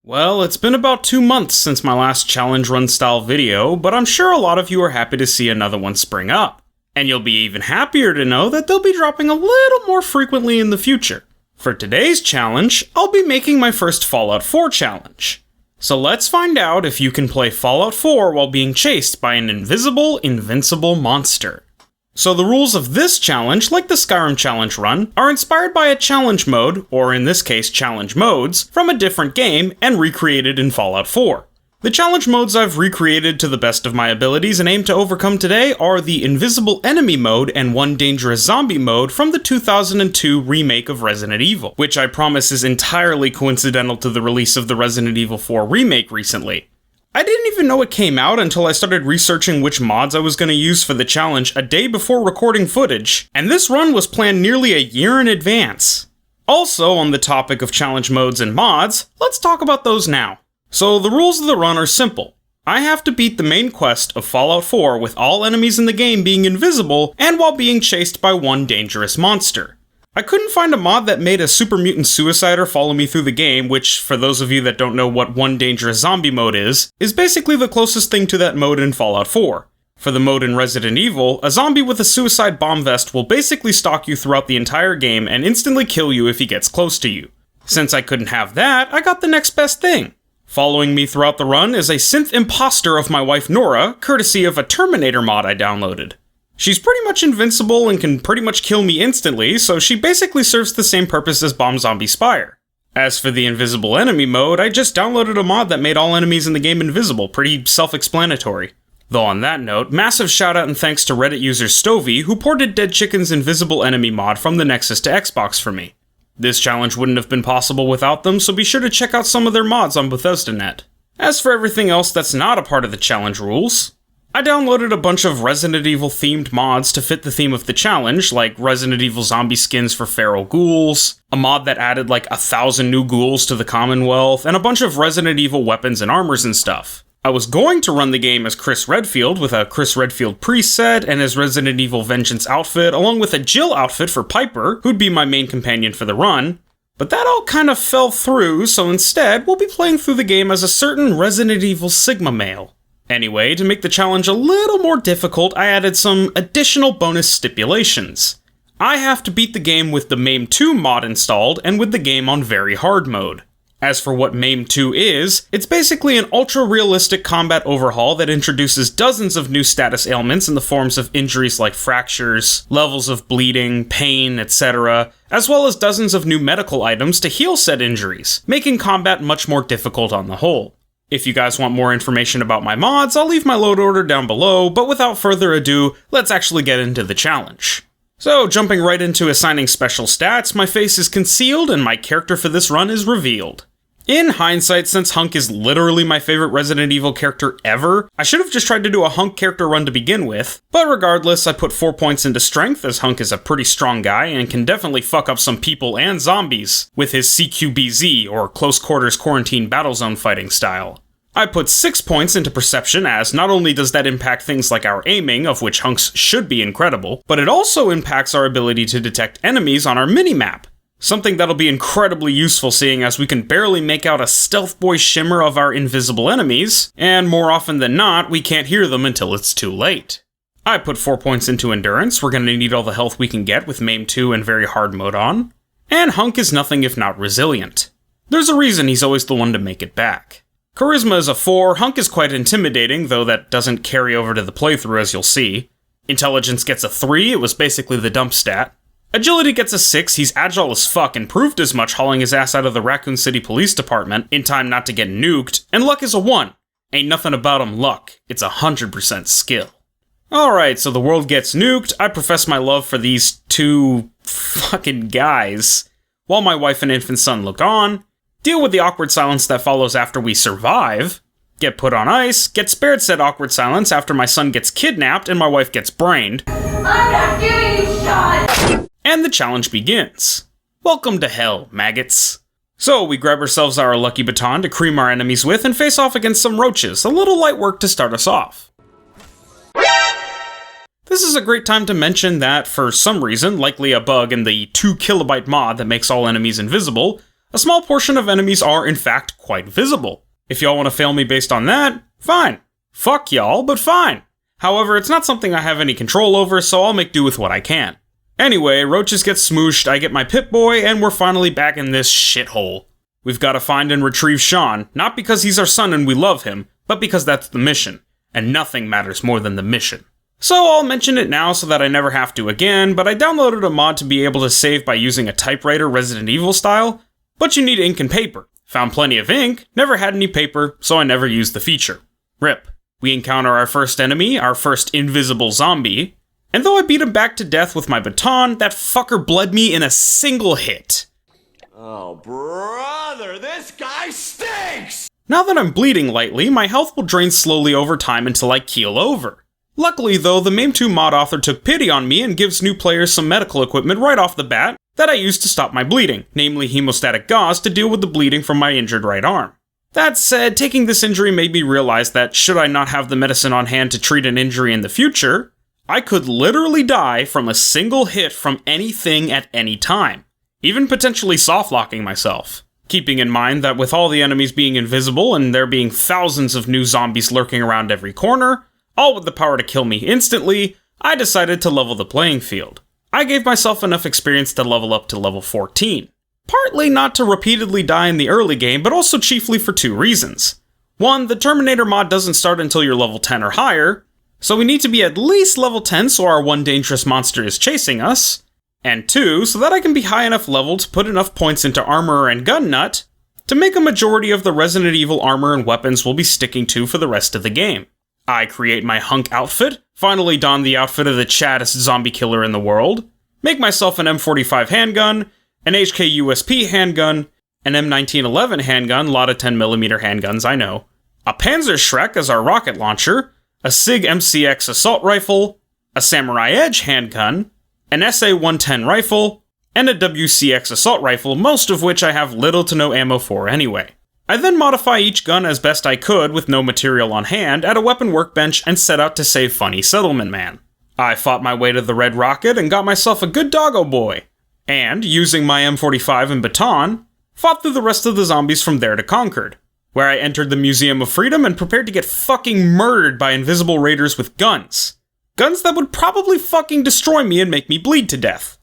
Well, it's been about 2 months since my last challenge run style video, but I'm sure a lot of you are happy to see another one spring up. And you'll be even happier to know that they'll be dropping a little more frequently in the future. For today's challenge, I'll be making my first Fallout 4 challenge. So let's find out if you can play Fallout 4 while being chased by an invisible, invincible monster. So the rules of this challenge, like the Skyrim challenge run, are inspired by a challenge mode, or in this case challenge modes, from a different game and recreated in Fallout 4. The challenge modes I've recreated to the best of my abilities and aim to overcome today are the Invisible Enemy mode and One Dangerous Zombie mode from the 2002 remake of Resident Evil, which I promise is entirely coincidental to the release of the Resident Evil 4 remake recently. I didn't even know it came out until I started researching which mods I was going to use for the challenge a day before recording footage, and this run was planned nearly a year in advance. Also, on the topic of challenge modes and mods, let's talk about those now. So the rules of the run are simple. I have to beat the main quest of Fallout 4 with all enemies in the game being invisible and while being chased by one dangerous monster. I couldn't find a mod that made a super mutant suicider follow me through the game, which, for those of you that don't know what One Dangerous Zombie mode is basically the closest thing to that mode in Fallout 4. For the mode in Resident Evil, a zombie with a suicide bomb vest will basically stalk you throughout the entire game and instantly kill you if he gets close to you. Since I couldn't have that, I got the next best thing. Following me throughout the run is a synth imposter of my wife Nora, courtesy of a Terminator mod I downloaded. She's pretty much invincible and can pretty much kill me instantly, so she basically serves the same purpose as Bomb Zombie Spire. As for the Invisible Enemy mode, I just downloaded a mod that made all enemies in the game invisible, pretty self-explanatory. Though on that note, massive shoutout and thanks to Reddit user Stovey, who ported Dead Chicken's Invisible Enemy mod from the Nexus to Xbox for me. This challenge wouldn't have been possible without them, so be sure to check out some of their mods on Bethesda.net. As for everything else that's not a part of the challenge rules, I downloaded a bunch of Resident Evil themed mods to fit the theme of the challenge, like Resident Evil zombie skins for feral ghouls, a mod that added like 1,000 new ghouls to the Commonwealth, and a bunch of Resident Evil weapons and armors and stuff. I was going to run the game as Chris Redfield with a Chris Redfield preset and his Resident Evil Vengeance outfit, along with a Jill outfit for Piper, who'd be my main companion for the run, but that all kind of fell through, so instead we'll be playing through the game as a certain Resident Evil Sigma male. Anyway, to make the challenge a little more difficult, I added some additional bonus stipulations. I have to beat the game with the MAME 2 mod installed and with the game on very hard mode. As for what MAME 2 is, it's basically an ultra-realistic combat overhaul that introduces dozens of new status ailments in the forms of injuries like fractures, levels of bleeding, pain, etc., as well as dozens of new medical items to heal said injuries, making combat much more difficult on the whole. If you guys want more information about my mods, I'll leave my load order down below, but without further ado, let's actually get into the challenge. So, jumping right into assigning special stats, my face is concealed and my character for this run is revealed. In hindsight, since Hunk is literally my favorite Resident Evil character ever, I should have just tried to do a Hunk character run to begin with, but regardless, I put 4 points into strength as Hunk is a pretty strong guy and can definitely fuck up some people and zombies with his CQBZ, or Close Quarters Quarantine Battlezone fighting style. I put 6 points into perception as not only does that impact things like our aiming, of which Hunk's should be incredible, but it also impacts our ability to detect enemies on our minimap. Something that'll be incredibly useful seeing as we can barely make out a stealth boy shimmer of our invisible enemies, and more often than not, we can't hear them until it's too late. I put 4 points into endurance, we're gonna need all the health we can get with MAME 2 and very hard mode on, and Hunk is nothing if not resilient. There's a reason he's always the one to make it back. Charisma is a 4, Hunk is quite intimidating, though that doesn't carry over to the playthrough as you'll see. Intelligence gets a 3, it was basically the dump stat. Agility gets a 6, he's agile as fuck and proved as much hauling his ass out of the Raccoon City Police Department in time not to get nuked, and luck is a 1. Ain't nothing about him luck, it's 100% skill. Alright, so the world gets nuked, I profess my love for these two fucking guys, while my wife and infant son look on, deal with the awkward silence that follows after we survive, get put on ice, get spared said awkward silence after my son gets kidnapped and my wife gets brained, I'm not giving you shot! And the challenge begins. Welcome to hell, maggots. So we grab ourselves our lucky baton to cream our enemies with and face off against some roaches, a little light work to start us off. This is a great time to mention that, for some reason, likely a bug in the 2 kilobyte mod that makes all enemies invisible, A small portion of enemies are, in fact, quite visible. If y'all want to fail me based on that, fine. Fuck y'all, but fine. However, it's not something I have any control over, so I'll make do with what I can. Anyway, roaches get smooshed, I get my Pip-Boy, and we're finally back in this shithole. We've got to find and retrieve Sean, not because he's our son and we love him, but because that's the mission. And nothing matters more than the mission. So I'll mention it now so that I never have to again, but I downloaded a mod to be able to save by using a typewriter Resident Evil style, but you need ink and paper. Found plenty of ink, never had any paper, so I never used the feature. RIP. We encounter our first enemy, our first invisible zombie, and though I beat him back to death with my baton, that fucker bled me in a single hit. Oh, brother, this guy stinks! Now that I'm bleeding lightly, my health will drain slowly over time until I keel over. Luckily though, the MAME2 mod author took pity on me and gives new players some medical equipment right off the bat that I used to stop my bleeding, namely hemostatic gauze to deal with the bleeding from my injured right arm. That said, taking this injury made me realize that should I not have the medicine on hand to treat an injury in the future, I could literally die from a single hit from anything at any time, even potentially soft-locking myself. Keeping in mind that with all the enemies being invisible and there being thousands of new zombies lurking around every corner, all with the power to kill me instantly, I decided to level the playing field. I gave myself enough experience to level up to level 14. Partly not to repeatedly die in the early game, but also chiefly for two reasons. One, the Terminator mod doesn't start until you're level 10 or higher, so we need to be at least level 10 so our one dangerous monster is chasing us. And two, so that I can be high enough level to put enough points into Armor and Gun Nut to make a majority of the Resident Evil armor and weapons we'll be sticking to for the rest of the game. I create my hunk outfit, finally don the outfit of the chattest zombie killer in the world, make myself an M45 handgun, an HK-USP handgun, an M1911 handgun, lot of 10mm handguns, I know, a Panzerschreck as our rocket launcher, a SIG MCX assault rifle, a Samurai Edge handgun, an SA-110 rifle, and a WCX assault rifle, most of which I have little to no ammo for anyway. I then modify each gun as best I could with no material on hand at a weapon workbench and set out to save Funny Settlement Man. I fought my way to the Red Rocket and got myself a good doggo boy. And, using my M45 and baton, fought through the rest of the zombies from there to Concord, where I entered the Museum of Freedom and prepared to get fucking murdered by invisible raiders with guns. Guns that would probably fucking destroy me and make me bleed to death.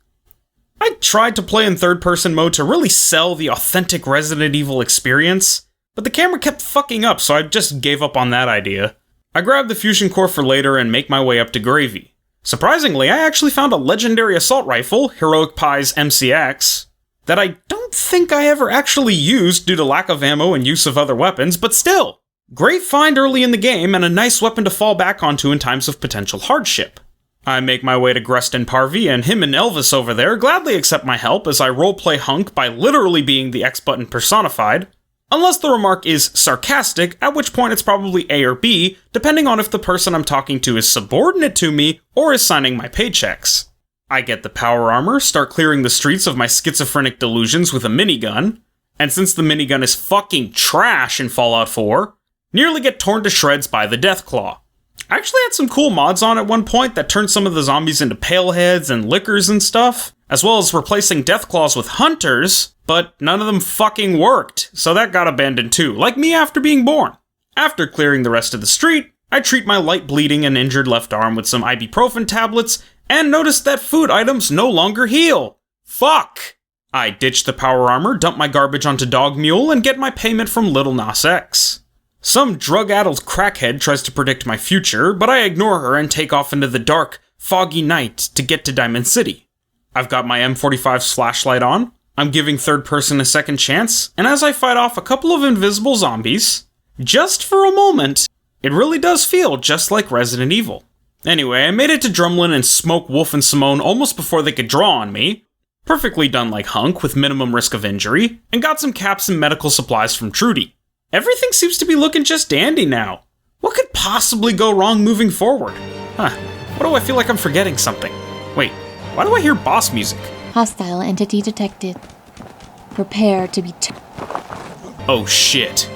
I tried to play in third-person mode to really sell the authentic Resident Evil experience, but the camera kept fucking up, so I just gave up on that idea. I grabbed the fusion core for later and make my way up to Gravy. Surprisingly, I actually found a legendary assault rifle, Heroic Pie's MCX, that I don't think I ever actually used due to lack of ammo and use of other weapons, but still! Great find early in the game and a nice weapon to fall back onto in times of potential hardship. I make my way to Grustin Parvey, and him and Elvis over there gladly accept my help as I roleplay Hunk by literally being the X button personified, unless the remark is sarcastic, at which point it's probably A or B, depending on if the person I'm talking to is subordinate to me or is signing my paychecks. I get the power armor, start clearing the streets of my schizophrenic delusions with a minigun, and since the minigun is fucking trash in Fallout 4, nearly get torn to shreds by the Deathclaw. I actually had some cool mods on at one point that turned some of the zombies into paleheads and lickers and stuff, as well as replacing Deathclaws with hunters, but none of them fucking worked, so that got abandoned too, like me after being born. After clearing the rest of the street, I treat my light bleeding and injured left arm with some ibuprofen tablets, and notice that food items no longer heal. Fuck! I ditch the power armor, dump my garbage onto Dog Mule, and get my payment from Lil Nas X. Some drug-addled crackhead tries to predict my future, but I ignore her and take off into the dark, foggy night to get to Diamond City. I've got my M45's flashlight on, I'm giving third person a second chance, and as I fight off a couple of invisible zombies, just for a moment, it really does feel just like Resident Evil. Anyway, I made it to Drumlin and Smoke, Wolf, and Simone almost before they could draw on me, perfectly done like Hunk with minimum risk of injury, and got some caps and medical supplies from Trudy. Everything seems to be looking just dandy now. What could possibly go wrong moving forward? What do I feel like I'm forgetting something? Wait, why do I hear boss music? Hostile entity detected. Prepare to be Oh shit.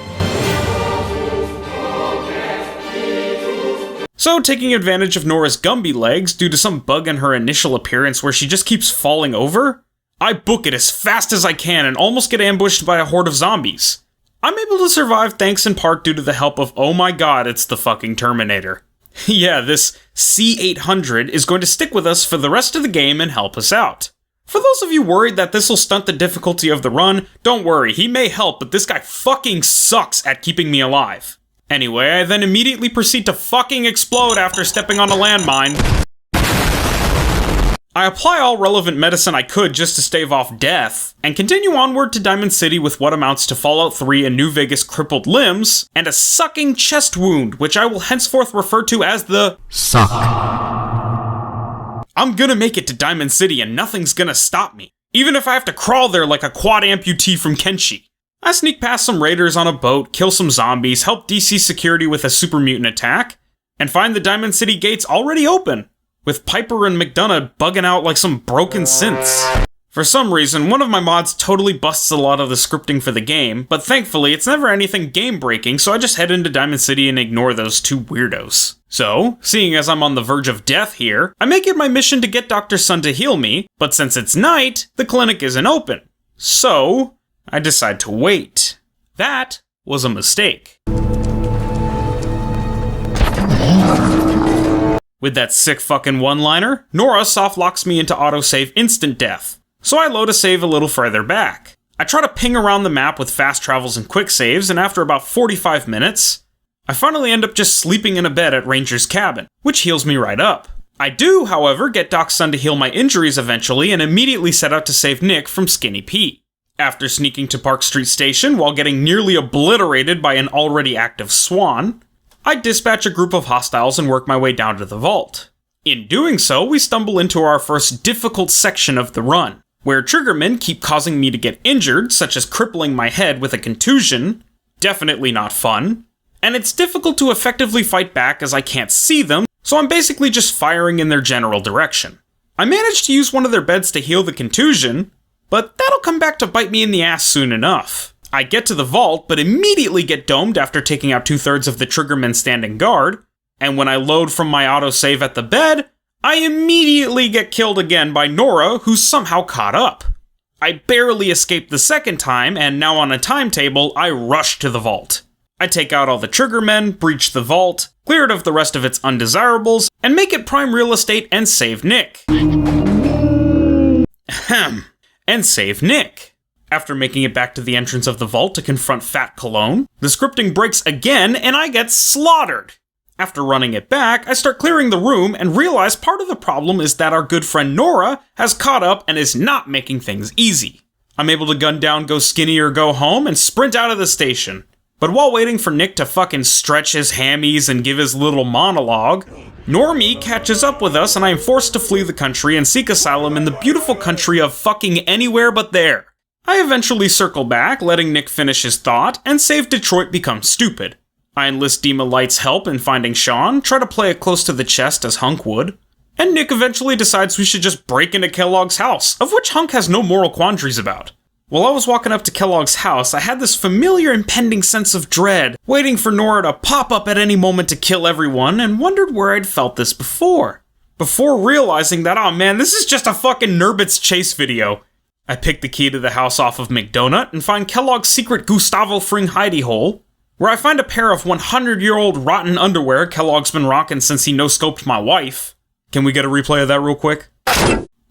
So, taking advantage of Nora's Gumby legs due to some bug in her initial appearance where she just keeps falling over, I book it as fast as I can and almost get ambushed by a horde of zombies. I'm able to survive thanks in part due to the help of, oh my god, it's the fucking Terminator. Yeah, this C-800 is going to stick with us for the rest of the game and help us out. For those of you worried that this will stunt the difficulty of the run, don't worry, he may help, but this guy fucking sucks at keeping me alive. Anyway, I then immediately proceed to fucking explode after stepping on a landmine. I apply all relevant medicine I could just to stave off death, and continue onward to Diamond City with what amounts to Fallout 3 and New Vegas crippled limbs, and a sucking chest wound, which I will henceforth refer to as the suck. I'm gonna make it to Diamond City and nothing's gonna stop me, even if I have to crawl there like a quad amputee from Kenshi. I sneak past some raiders on a boat, kill some zombies, help DC security with a super mutant attack, and find the Diamond City gates already open, with Piper and McDonough bugging out like some broken synths. For some reason, one of my mods totally busts a lot of the scripting for the game, but thankfully it's never anything game-breaking, so I just head into Diamond City and ignore those two weirdos. So, seeing as I'm on the verge of death here, I make it my mission to get Dr. Sun to heal me, but since it's night, the clinic isn't open. So, I decide to wait. That was a mistake. With that sick fucking one-liner, Nora soft-locks me into autosave instant death, so I load a save a little further back. I try to ping around the map with fast travels and quick saves, and after about 45 minutes, I finally end up just sleeping in a bed at Ranger's cabin, which heals me right up. I do, however, get Doc Sun to heal my injuries eventually, and immediately set out to save Nick from Skinny Pete. After sneaking to Park Street Station while getting nearly obliterated by an already active swan, I dispatch a group of hostiles and work my way down to the vault. In doing so, we stumble into our first difficult section of the run, where triggermen keep causing me to get injured, such as crippling my head with a contusion, definitely not fun, and it's difficult to effectively fight back as I can't see them, so I'm basically just firing in their general direction. I managed to use one of their beds to heal the contusion, but that'll come back to bite me in the ass soon enough. I get to the vault, but immediately get domed after taking out 2/3 of the triggermen standing guard, and when I load from my autosave at the bed, I immediately get killed again by Nora, who's somehow caught up. I barely escaped the second time, and now on a timetable, I rush to the vault. I take out all the triggermen, breach the vault, clear it of the rest of its undesirables, and make it prime real estate and save Nick. Ahem. And save Nick. After making it back to the entrance of the vault to confront Fat Cologne, the scripting breaks again and I get slaughtered. After running it back, I start clearing the room and realize part of the problem is that our good friend Nora has caught up and is not making things easy. I'm able to gun down Go Skinny or Go Home and sprint out of the station. But while waiting for Nick to fucking stretch his hammies and give his little monologue, Normie catches up with us and I am forced to flee the country and seek asylum in the beautiful country of fucking anywhere but there. I eventually circle back, letting Nick finish his thought, and save Detroit become stupid. I enlist Dima Light's help in finding Sean, try to play it close to the chest as Hunk would, and Nick eventually decides we should just break into Kellogg's house, of which Hunk has no moral quandaries about. While I was walking up to Kellogg's house, I had this familiar impending sense of dread, waiting for Nora to pop up at any moment to kill everyone, and wondered where I'd felt this before realizing that, oh man, this is just a fucking Nurbits chase video. I pick the key to the house off of McDonut and find Kellogg's secret Gustavo Fring hidey hole, where I find a pair of 100-year-old rotten underwear Kellogg's been rocking since he no-scoped my wife. Can we get a replay of that real quick?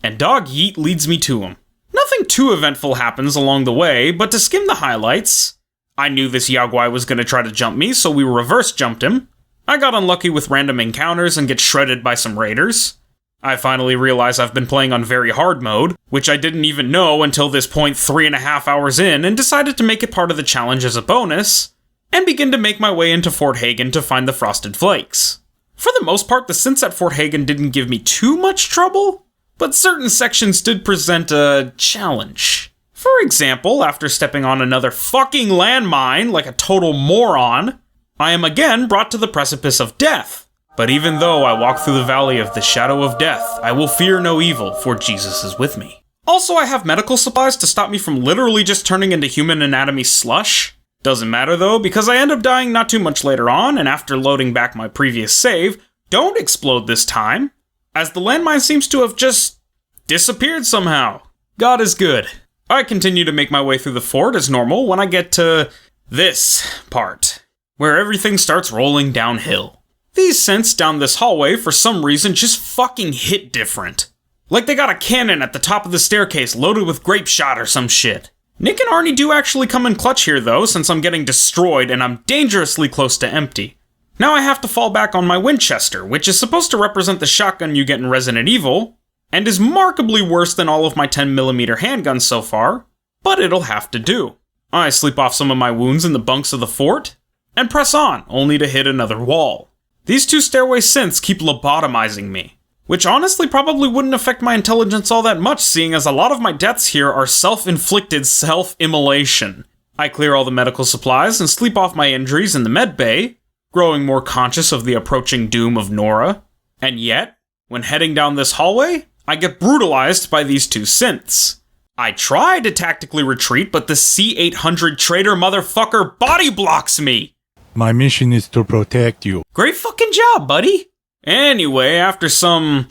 And Dog Yeet leads me to him. Nothing too eventful happens along the way, but to skim the highlights, I knew this Yaguai was going to try to jump me, so we reverse jumped him. I got unlucky with random encounters and get shredded by some raiders. I finally realize I've been playing on very hard mode, which I didn't even know until this point 3.5 hours in, and decided to make it part of the challenge as a bonus, and begin to make my way into Fort Hagen to find the Frosted Flakes. For the most part, the synths at Fort Hagen didn't give me too much trouble, but certain sections did present a challenge. For example, after stepping on another fucking landmine like a total moron, I am again brought to the precipice of death. But even though I walk through the valley of the shadow of death, I will fear no evil, for Jesus is with me. Also, I have medical supplies to stop me from literally just turning into human anatomy slush. Doesn't matter though, because I end up dying not too much later on, and after loading back my previous save, don't explode this time, as the landmine seems to have just disappeared somehow. God is good. I continue to make my way through the fort as normal when I get to this part, where everything starts rolling downhill. These synths down this hallway for some reason just fucking hit different. Like they got a cannon at the top of the staircase loaded with grape shot or some shit. Nick and Arnie do actually come in clutch here though, since I'm getting destroyed and I'm dangerously close to empty. Now I have to fall back on my Winchester, which is supposed to represent the shotgun you get in Resident Evil, and is markedly worse than all of my 10mm handguns so far, but it'll have to do. I sleep off some of my wounds in the bunks of the fort, and press on, only to hit another wall. These two stairway synths keep lobotomizing me, which honestly probably wouldn't affect my intelligence all that much, seeing as a lot of my deaths here are self-inflicted self-immolation. I clear all the medical supplies and sleep off my injuries in the med bay, growing more conscious of the approaching doom of Nora, and yet, when heading down this hallway, I get brutalized by these two synths. I try to tactically retreat, but the C-800 traitor motherfucker body blocks me! My mission is to protect you. Great fucking job, buddy! Anyway, after some,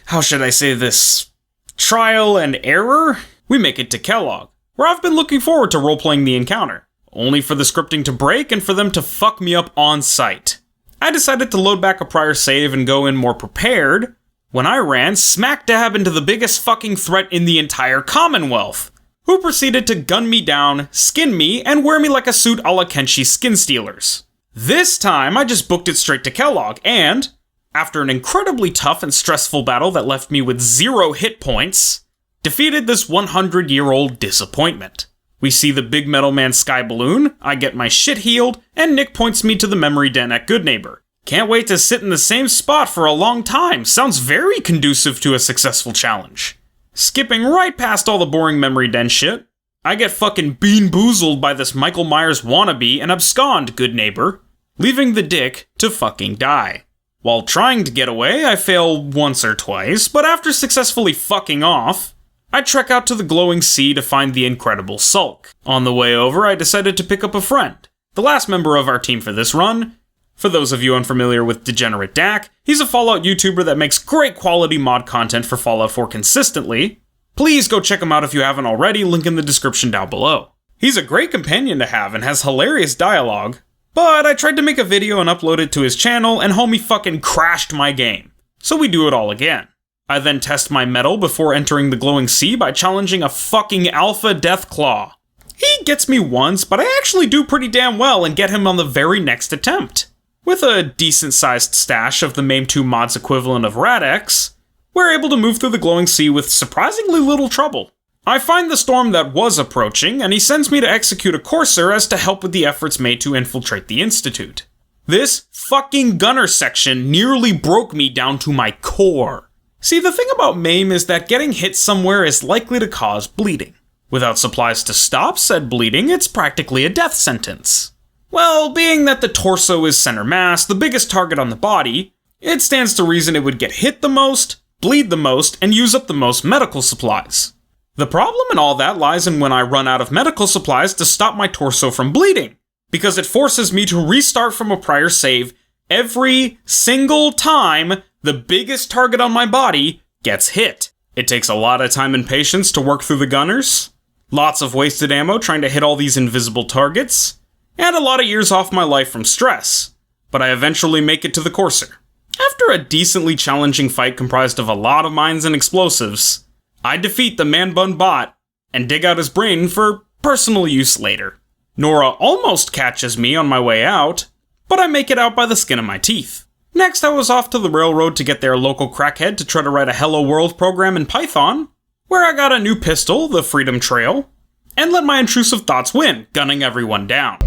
how should I say this, trial and error, we make it to Kellogg, where I've been looking forward to roleplaying the encounter, only for the scripting to break and for them to fuck me up on sight. I decided to load back a prior save and go in more prepared, when I ran smack dab into the biggest fucking threat in the entire Commonwealth, who proceeded to gun me down, skin me, and wear me like a suit a la Kenshi Skin Stealers. This time, I just booked it straight to Kellogg, and, after an incredibly tough and stressful battle that left me with 0 hit points, defeated this 100-year-old disappointment. We see the big metal man Sky Balloon, I get my shit healed, and Nick points me to the memory den at Good Neighbor. Can't wait to sit in the same spot for a long time. Sounds very conducive to a successful challenge. Skipping right past all the boring memory den shit, I get fucking bean-boozled by this Michael Myers wannabe and abscond, Good Neighbor, leaving the dick to fucking die. While trying to get away, I fail once or twice, but after successfully fucking off, I trek out to the glowing sea to find the incredible Sulk. On the way over, I decided to pick up a friend, the last member of our team for this run. For those of you unfamiliar with Degenerate Dak, he's a Fallout YouTuber that makes great quality mod content for Fallout 4 consistently. Please go check him out if you haven't already, link in the description down below. He's a great companion to have and has hilarious dialogue, but I tried to make a video and upload it to his channel and homie fucking crashed my game. So we do it all again. I then test my mettle before entering the glowing sea by challenging a fucking Alpha Deathclaw. He gets me once, but I actually do pretty damn well and get him on the very next attempt. With a decent-sized stash of the MAME 2 mod's equivalent of Rad-X, we're able to move through the glowing sea with surprisingly little trouble. I find the storm that was approaching, and he sends me to execute a courser as to help with the efforts made to infiltrate the Institute. This fucking gunner section nearly broke me down to my core. See, the thing about MAME is that getting hit somewhere is likely to cause bleeding. Without supplies to stop said bleeding, it's practically a death sentence. Well, being that the torso is center mass, the biggest target on the body, it stands to reason it would get hit the most, bleed the most, and use up the most medical supplies. The problem in all that lies in when I run out of medical supplies to stop my torso from bleeding, because it forces me to restart from a prior save every single time the biggest target on my body gets hit. It takes a lot of time and patience to work through the gunners, lots of wasted ammo trying to hit all these invisible targets, and a lot of years off my life from stress, but I eventually make it to the courser. After a decently challenging fight comprised of a lot of mines and explosives, I defeat the man-bun bot and dig out his brain for personal use later. Nora almost catches me on my way out, but I make it out by the skin of my teeth. Next, I was off to the railroad to get their local crackhead to try to write a Hello World program in Python, where I got a new pistol, the Freedom Trail, and let my intrusive thoughts win, gunning everyone down.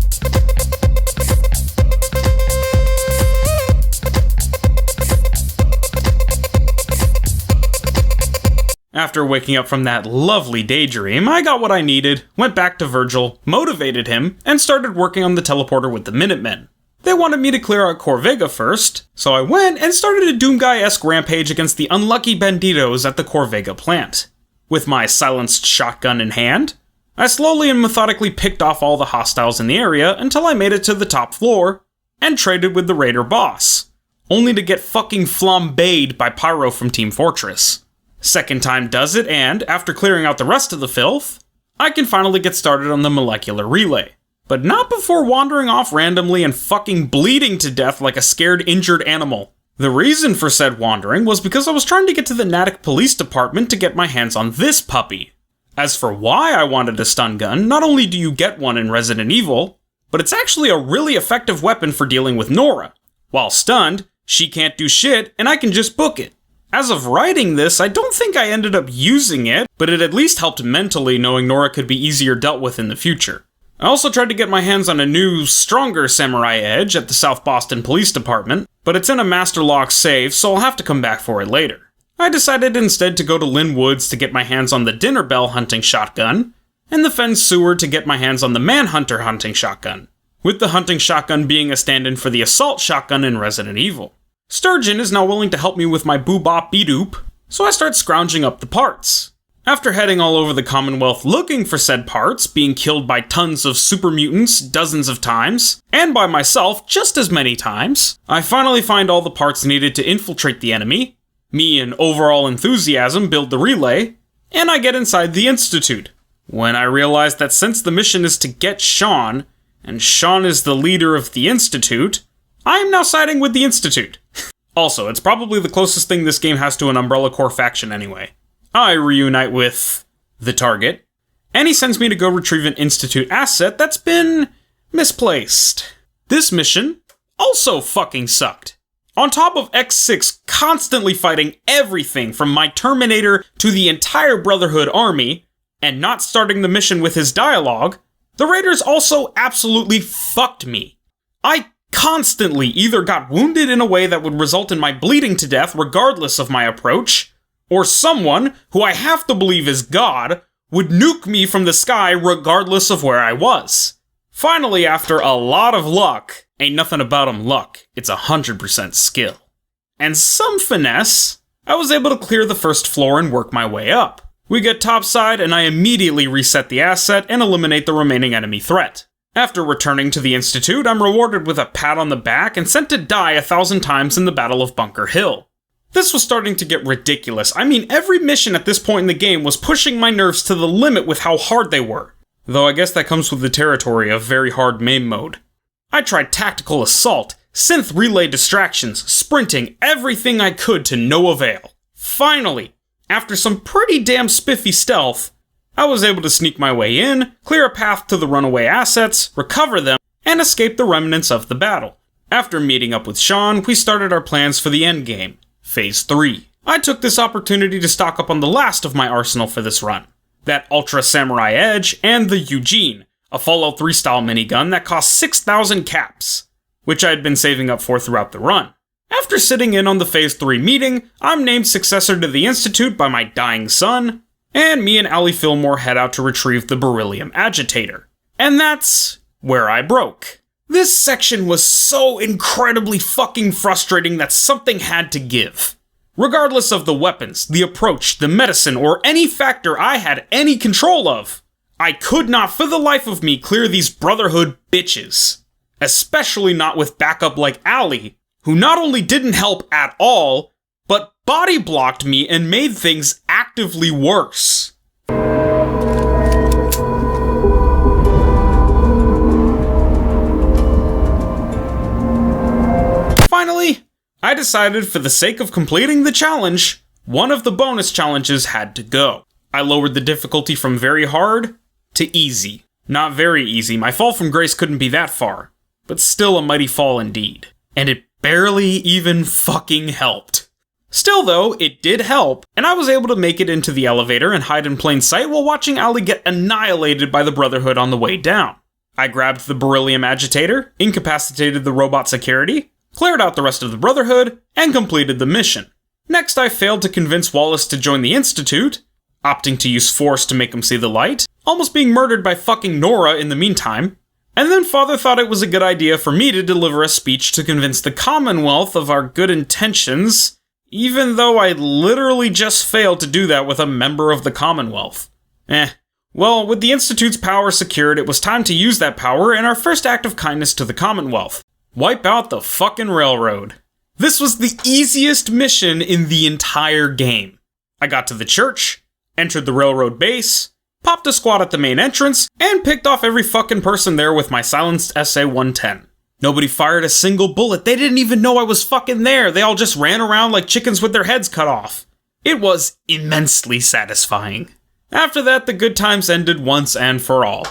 After waking up from that lovely daydream, I got what I needed, went back to Virgil, motivated him, and started working on the teleporter with the Minutemen. They wanted me to clear out Corvega first, so I went and started a Doomguy-esque rampage against the unlucky banditos at the Corvega plant. With my silenced shotgun in hand, I slowly and methodically picked off all the hostiles in the area until I made it to the top floor, and traded with the raider boss, only to get fucking flambéed by Pyro from Team Fortress. Second time does it, and, after clearing out the rest of the filth, I can finally get started on the molecular relay. But not before wandering off randomly and fucking bleeding to death like a scared, injured animal. The reason for said wandering was because I was trying to get to the Natick Police Department to get my hands on this puppy. As for why I wanted a stun gun, not only do you get one in Resident Evil, but it's actually a really effective weapon for dealing with Nora. While stunned, she can't do shit, and I can just book it. As of writing this, I don't think I ended up using it, but it at least helped mentally knowing Nora could be easier dealt with in the future. I also tried to get my hands on a new, stronger Samurai Edge at the South Boston Police Department, but it's in a master lock safe, so I'll have to come back for it later. I decided instead to go to Lynn Woods to get my hands on the Dinner Bell hunting shotgun, and the Fen Sewer to get my hands on the Manhunter hunting shotgun, with the hunting shotgun being a stand-in for the assault shotgun in Resident Evil. Sturgeon is now willing to help me with my boobop-bedoop, so I start scrounging up the parts. After heading all over the Commonwealth looking for said parts, being killed by tons of super mutants dozens of times, and by myself just as many times, I finally find all the parts needed to infiltrate the enemy, me and overall enthusiasm build the relay, and I get inside the Institute. When I realize that since the mission is to get Sean, and Sean is the leader of the Institute, I am now siding with the Institute. Also, it's probably the closest thing this game has to an Umbrella Corps faction anyway. I reunite with the target, and he sends me to go retrieve an Institute asset that's been misplaced. This mission also fucking sucked. On top of X6 constantly fighting everything from my Terminator to the entire Brotherhood army, and not starting the mission with his dialogue, the Raiders also absolutely fucked me. I constantly either got wounded in a way that would result in my bleeding to death regardless of my approach, or someone, who I have to believe is God, would nuke me from the sky regardless of where I was. Finally, after a lot of luck, ain't nothing about 'em luck, it's 100% skill, and some finesse, I was able to clear the first floor and work my way up. We get topside, and I immediately reset the asset and eliminate the remaining enemy threat. After returning to the Institute, I'm rewarded with a pat on the back and sent to die 1,000 times in the Battle of Bunker Hill. This was starting to get ridiculous. I mean, every mission at this point in the game was pushing my nerves to the limit with how hard they were. Though I guess that comes with the territory of very hard MAME mode. I tried tactical assault, synth relay distractions, sprinting, everything I could to no avail. Finally, after some pretty damn spiffy stealth, I was able to sneak my way in, clear a path to the runaway assets, recover them, and escape the remnants of the battle. After meeting up with Sean, we started our plans for the Endgame. Phase 3. I took this opportunity to stock up on the last of my arsenal for this run. That Ultra Samurai Edge and the Eugene, a Fallout 3 style minigun that cost 6,000 caps, which I had been saving up for throughout the run. After sitting in on the Phase 3 meeting, I'm named successor to the Institute by my dying son, and me and Allie Fillmore head out to retrieve the beryllium agitator. And that's where I broke. This section was so incredibly fucking frustrating that something had to give. Regardless of the weapons, the approach, the medicine, or any factor I had any control of, I could not for the life of me clear these Brotherhood bitches. Especially not with backup like Allie, who not only didn't help at all, but body blocked me and made things actively worse. Finally, I decided for the sake of completing the challenge, one of the bonus challenges had to go. I lowered the difficulty from very hard to easy. Not very easy, my fall from grace couldn't be that far, but still a mighty fall indeed. And it barely even fucking helped. Still though, it did help, and I was able to make it into the elevator and hide in plain sight while watching Allie get annihilated by the Brotherhood on the way down. I grabbed the beryllium agitator, incapacitated the robot security, cleared out the rest of the Brotherhood, and completed the mission. Next, I failed to convince Wallace to join the Institute, opting to use force to make him see the light, almost being murdered by fucking Nora in the meantime, and then Father thought it was a good idea for me to deliver a speech to convince the Commonwealth of our good intentions, even though I literally just failed to do that with a member of the Commonwealth. Well, with the Institute's power secured, it was time to use that power in our first act of kindness to the Commonwealth. Wipe out the fucking railroad. This was the easiest mission in the entire game. I got to the church, entered the railroad base, popped a squad at the main entrance, and picked off every fucking person there with my silenced SA-110. Nobody fired a single bullet. They didn't even know I was fucking there. They all just ran around like chickens with their heads cut off. It was immensely satisfying. After that, the good times ended once and for all.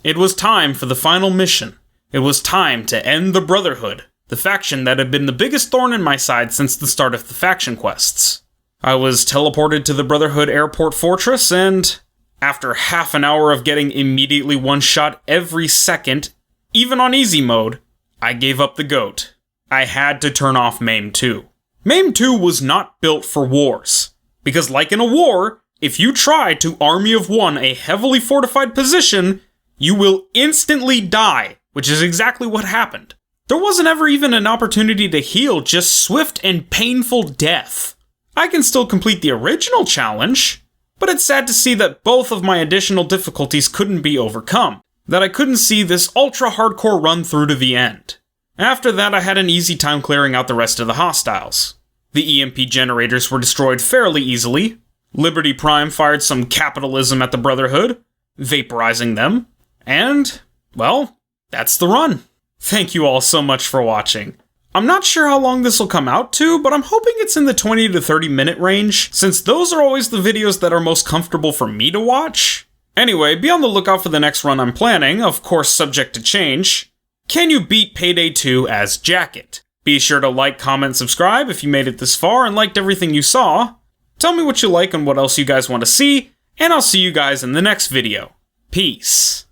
It was time for the final mission. It was time to end the Brotherhood, the faction that had been the biggest thorn in my side since the start of the faction quests. I was teleported to the Brotherhood Airport Fortress, and after half an hour of getting immediately one-shot every second, even on easy mode, I gave up the goat. I had to turn off MAME 2. MAME 2 was not built for wars, because like in a war, if you try to Army of One a heavily fortified position, you will instantly die, which is exactly what happened. There wasn't ever even an opportunity to heal, just swift and painful death. I can still complete the original challenge, but it's sad to see that both of my additional difficulties couldn't be overcome, that I couldn't see this ultra-hardcore run through to the end. After that, I had an easy time clearing out the rest of the hostiles. The EMP generators were destroyed fairly easily. Liberty Prime fired some capitalism at the Brotherhood, vaporizing them, and, well, that's the run. Thank you all so much for watching. I'm not sure how long this will come out to, but I'm hoping it's in the 20 to 30 minute range, since those are always the videos that are most comfortable for me to watch. Anyway, be on the lookout for the next run I'm planning, of course subject to change. Can you beat Payday 2 as Jacket? Be sure to like, comment, subscribe if you made it this far and liked everything you saw. Tell me what you like and what else you guys want to see, and I'll see you guys in the next video. Peace.